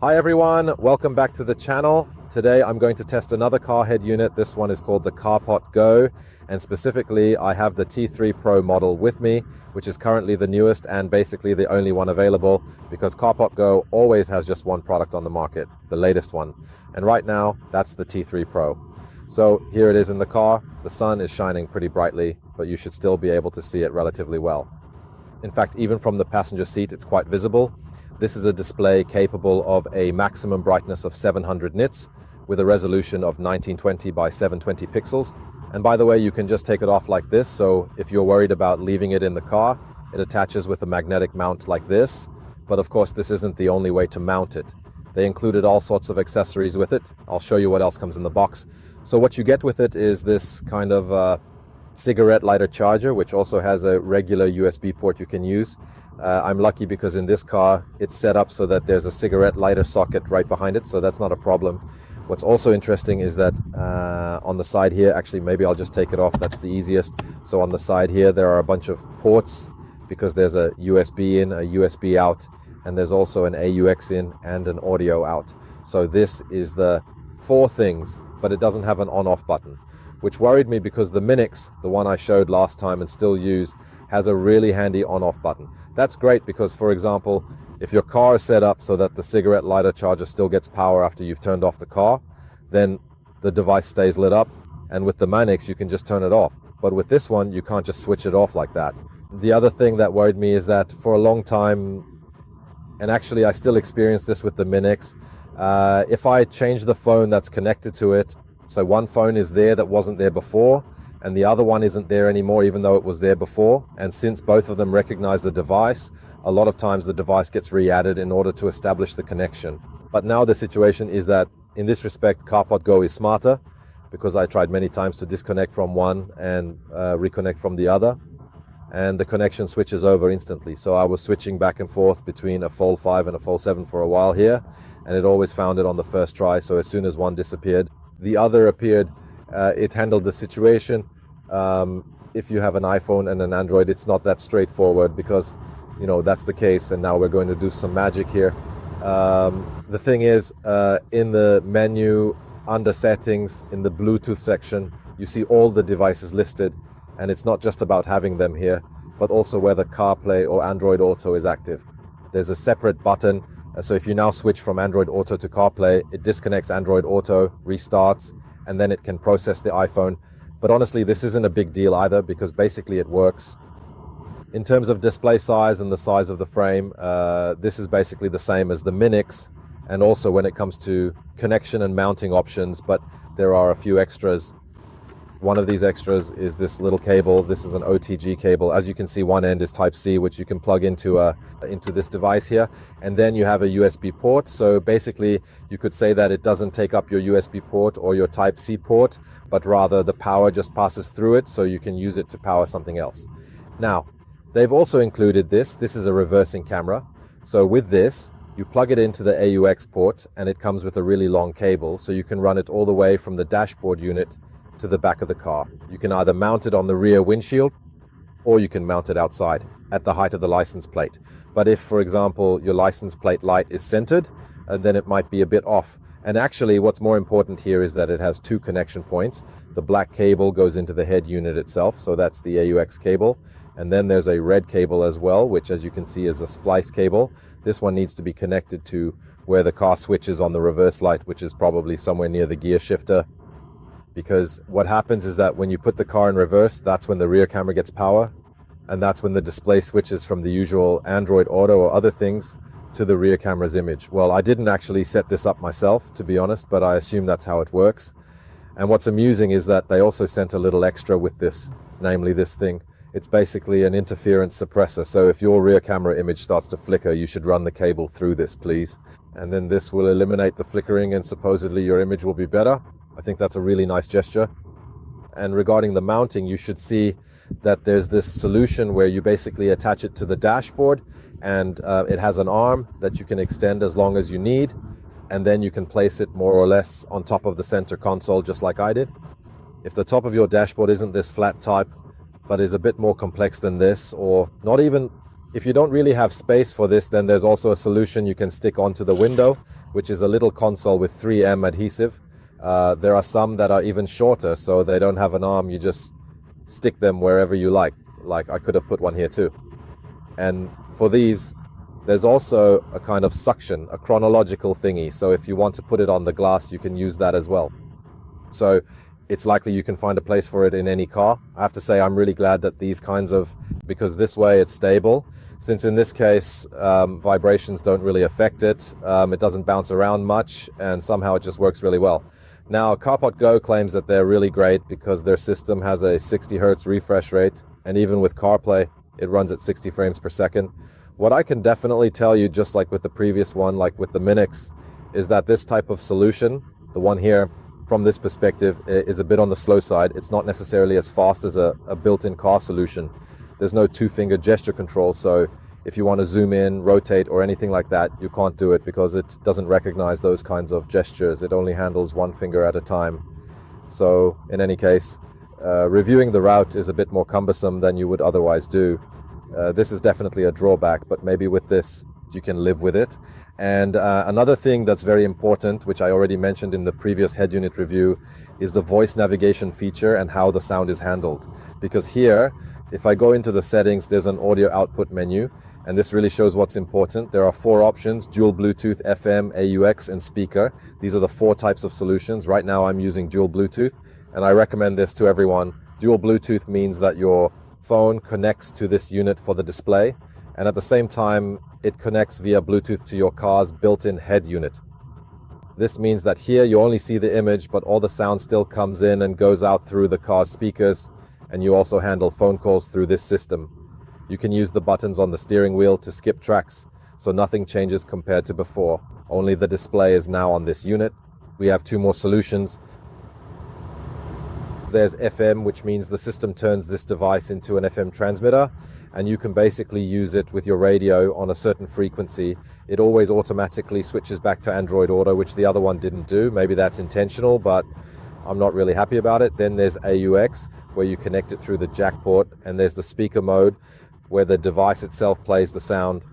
Hi everyone, welcome back to the channel. Today I'm going to test another car head unit. This one is called the Carpodgo, and specifically I have the T3 Pro model with me, which is currently the newest and basically the only one available because Carpodgo always has just one product on the market, the latest one. And right now that's the T3 Pro. So here it is in the car. The sun is shining pretty brightly, but you should still be able to see it relatively well. In fact, even from the passenger seat, it's quite visible. This is a display capable of a maximum brightness of 700 nits with a resolution of 1920 by 720 pixels. And by the way, you can just take it off like this. So if you're worried about leaving it in the car, it attaches with a magnetic mount like this. But of course, this isn't the only way to mount it. They included all sorts of accessories with it. I'll show you what else comes in the box. So what you get with it is this kind of cigarette lighter charger, which also has a regular USB port you can use. I'm lucky because in this car it's set up so that there's a cigarette lighter socket right behind it, so that's not a problem. What's also interesting is that on the side here, actually maybe I'll just take it off, that's the easiest. So on the side here there are a bunch of ports because there's a USB in, a USB out, and there's also an AUX in and an audio out. So this is the four things, but it doesn't have an on-off button, which worried me because the Minix, the one I showed last time and still use, has a really handy on-off button. That's great because, for example, if your car is set up so that the cigarette lighter charger still gets power after you've turned off the car, then the device stays lit up, and with the Minix you can just turn it off. But with this one, you can't just switch it off like that. The other thing that worried me is that for a long time, and actually I still experience this with the Minix, if I change the phone that's connected to it, so one phone is there that wasn't there before, and the other one isn't there anymore even though it was there before, and since both of them recognize the device, a lot of times the device gets re-added in order to establish the connection. But now the situation is that in this respect Carpodgo is smarter, because I tried many times to disconnect from one and reconnect from the other, and the connection switches over instantly. So I was switching back and forth between a Fold 5 and a Fold 7 for a while here, and it always found it on the first try. So as soon as one disappeared, the other appeared. It handled the situation. If you have an iPhone and an Android, it's not that straightforward because, you know, that's the case. And now we're going to do some magic here. The thing is, in the menu under settings, in the Bluetooth section, you see all the devices listed. And it's not just about having them here, but also whether CarPlay or Android Auto is active. There's a separate button. So if you now switch from Android Auto to CarPlay, it disconnects Android Auto, restarts, and then it can process the iPhone. But honestly, this isn't a big deal either because basically it works. In terms of display size and the size of the frame, this is basically the same as the Minix, and also when it comes to connection and mounting options, but there are a few extras. One of these extras is this little cable. This is an OTG cable. As you can see, one end is Type-C, which you can plug into this device here. And then you have a USB port. So basically, you could say that it doesn't take up your USB port or your Type-C port, but rather the power just passes through it, so you can use it to power something else. Now, they've also included this. This is a reversing camera. So with this, you plug it into the AUX port, and it comes with a really long cable. So you can run it all the way from the dashboard unit to the back of the car. You can either mount it on the rear windshield or you can mount it outside at the height of the license plate. But if, for example, your license plate light is centered, then it might be a bit off. And actually what's more important here is that it has two connection points. The black cable goes into the head unit itself, so that's the AUX cable. And then there's a red cable as well, which as you can see is a spliced cable. This one needs to be connected to where the car switches on the reverse light, which is probably somewhere near the gear shifter. Because what happens is that when you put the car in reverse, that's when the rear camera gets power, and that's when the display switches from the usual Android Auto or other things to the rear camera's image. Well, I didn't actually set this up myself, to be honest, but I assume that's how it works. And what's amusing is that they also sent a little extra with this, namely this thing. It's basically an interference suppressor. So if your rear camera image starts to flicker, you should run the cable through this, please. And then this will eliminate the flickering and supposedly your image will be better. I think that's a really nice gesture. And regarding the mounting, you should see that there's this solution where you basically attach it to the dashboard, and it has an arm that you can extend as long as you need, and then you can place it more or less on top of the center console just like I did. If the top of your dashboard isn't this flat type but is a bit more complex than this, or not even, if you don't really have space for this, then there's also a solution you can stick onto the window which is a little console with 3M adhesive. There are some that are even shorter, so they don't have an arm. You just stick them wherever you like. Like I could have put one here too. And for these, there's also a kind of suction, a chronological thingy. So if you want to put it on the glass, you can use that as well. So it's likely you can find a place for it in any car. I have to say I'm really glad that these kinds of, because this way it's stable. Since in this case, vibrations don't really affect it. It doesn't bounce around much, and somehow it just works really well. Now, Carpodgo claims that they're really great because their system has a 60 Hertz refresh rate, and even with CarPlay, it runs at 60 frames per second. What I can definitely tell you, just like with the previous one, like with the Minix, is that this type of solution, the one here, from this perspective, is a bit on the slow side. It's not necessarily as fast as a built-in car solution. There's no two-finger gesture control, so if you want to zoom in, rotate, or anything like that, you can't do it because it doesn't recognize those kinds of gestures. It only handles one finger at a time. So in any case, reviewing the route is a bit more cumbersome than you would otherwise do. This is definitely a drawback, but maybe with this, you can live with it. And another thing that's very important, which I already mentioned in the previous head unit review, is the voice navigation feature and how the sound is handled. Because here, if I go into the settings, there's an audio output menu, and this really shows what's important. There are 4 options: dual Bluetooth, FM, AUX, and speaker. These are the 4 types of solutions. Right now I'm using dual Bluetooth, and I recommend this to everyone. Dual Bluetooth means that your phone connects to this unit for the display, and at the same time, it connects via Bluetooth to your car's built-in head unit. This means that here you only see the image, but all the sound still comes in and goes out through the car's speakers, and you also handle phone calls through this system. You can use the buttons on the steering wheel to skip tracks, so nothing changes compared to before. Only the display is now on this unit. We have 2 more solutions. There's FM, which means the system turns this device into an FM transmitter, and you can basically use it with your radio on a certain frequency. It always automatically switches back to Android Auto, which the other one didn't do. Maybe that's intentional, but I'm not really happy about it. Then there's AUX, where you connect it through the jack port, and there's the speaker mode, where the device itself plays the sound.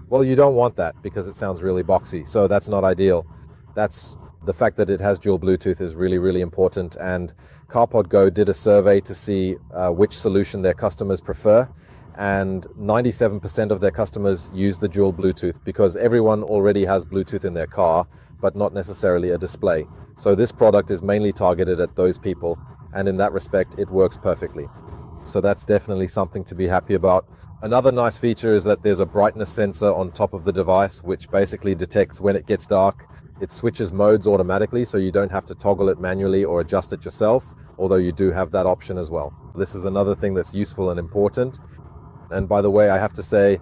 Well, you don't want that because it sounds really boxy, so that's not ideal. That's the fact that it has dual Bluetooth is really, really important, and Carpodgo did a survey to see which solution their customers prefer, and 97% of their customers use the dual Bluetooth because everyone already has Bluetooth in their car, but not necessarily a display. So this product is mainly targeted at those people, and in that respect, it works perfectly. So that's definitely something to be happy about. Another nice feature is that there's a brightness sensor on top of the device, which basically detects when it gets dark. It switches modes automatically, so you don't have to toggle it manually or adjust it yourself, although you do have that option as well. This is another thing that's useful and important. And by the way, I have to say,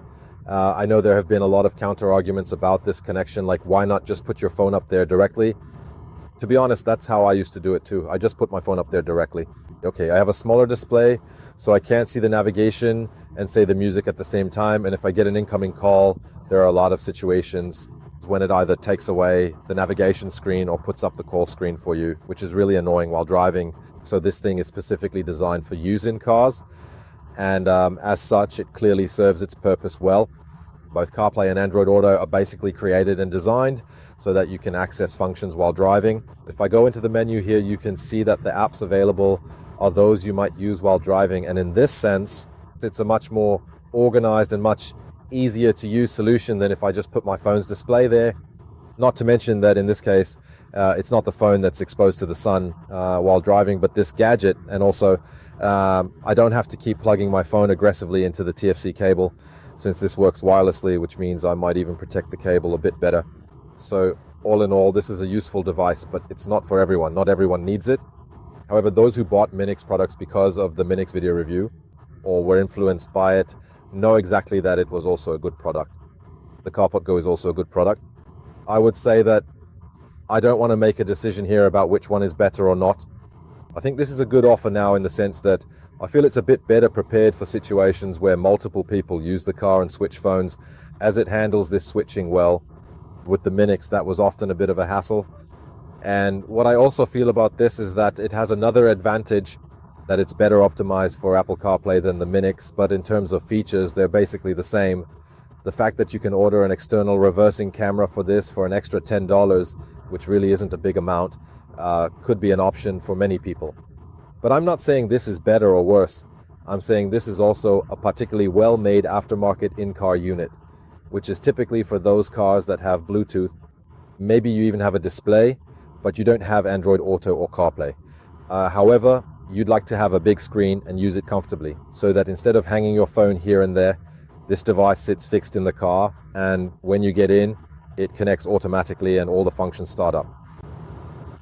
I know there have been a lot of counter arguments about this connection, like why not just put your phone up there directly? To be honest, that's how I used to do it too. I just put my phone up there directly. Okay, I have a smaller display, so I can't see the navigation and say the music at the same time. And if I get an incoming call, there are a lot of situations when it either takes away the navigation screen or puts up the call screen for you, which is really annoying while driving. So this thing is specifically designed for use in cars. And as such, it clearly serves its purpose well. Both CarPlay and Android Auto are basically created and designed so that you can access functions while driving. If I go into the menu here, you can see that the apps available are those you might use while driving. And in this sense, it's a much more organized and much easier to use solution than if I just put my phone's display there. Not to mention that in this case, it's not the phone that's exposed to the sun while driving, but this gadget. And also, I don't have to keep plugging my phone aggressively into the TFC cable, since this works wirelessly, which means I might even protect the cable a bit better. So all in all, this is a useful device, but it's not for everyone. Not everyone needs it. However, those who bought Minix products because of the Minix video review or were influenced by it know exactly that it was also a good product. The Carpodgo is also a good product. I would say that I don't want to make a decision here about which one is better or not. I think this is a good offer now in the sense that I feel it's a bit better prepared for situations where multiple people use the car and switch phones, as it handles this switching well. With the Minix, that was often a bit of a hassle. And what I also feel about this is that it has another advantage, that it's better optimized for Apple CarPlay than the Minix, but in terms of features, they're basically the same. The fact that you can order an external reversing camera for this for an extra $10, which really isn't a big amount, could be an option for many people. But I'm not saying this is better or worse. I'm saying this is also a particularly well-made aftermarket in-car unit, which is typically for those cars that have Bluetooth. Maybe you even have a display, but you don't have Android Auto or CarPlay. However, you'd like to have a big screen and use it comfortably, so that instead of hanging your phone here and there, this device sits fixed in the car, and when you get in, it connects automatically and all the functions start up.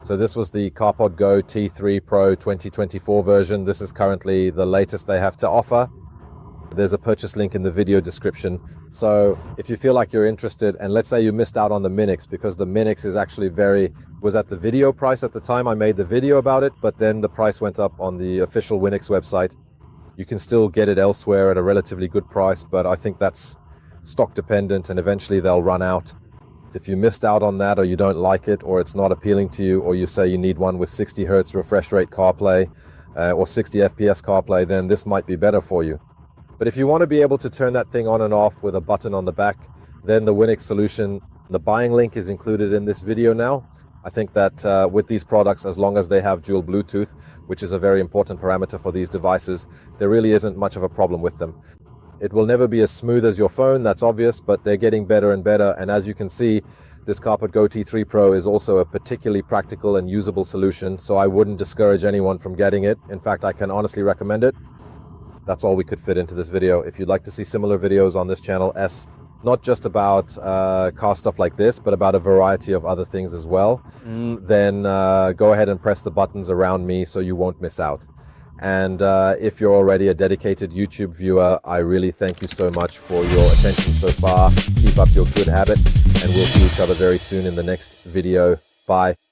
So this was the Carpodgo T3 Pro 2024 version. This is currently the latest they have to offer. There's a purchase link in the video description. So if you feel like you're interested, and let's say you missed out on the Minix, because the Minix is actually was at the video price at the time I made the video about it, but then the price went up on the official Winix website. You can still get it elsewhere at a relatively good price, but I think that's stock dependent and eventually they'll run out. If you missed out on that, or you don't like it, or it's not appealing to you, or you say you need one with 60 Hz refresh rate CarPlay or 60 FPS CarPlay, then this might be better for you. But if you want to be able to turn that thing on and off with a button on the back, then the Winix solution, the buying link is included in this video now. I think that with these products, as long as they have dual Bluetooth, which is a very important parameter for these devices, there really isn't much of a problem with them. It will never be as smooth as your phone, that's obvious, but they're getting better and better. And as you can see, this Carpodgo T3 Pro is also a particularly practical and usable solution, so I wouldn't discourage anyone from getting it. In fact, I can honestly recommend it. That's all we could fit into this video. If you'd like to see similar videos on this channel, not just about car stuff like this, but about a variety of other things as well, then go ahead and press the buttons around me so you won't miss out. And if you're already a dedicated YouTube viewer, I really thank you so much for your attention so far. Keep up your good habit, and we'll see each other very soon in the next video. Bye.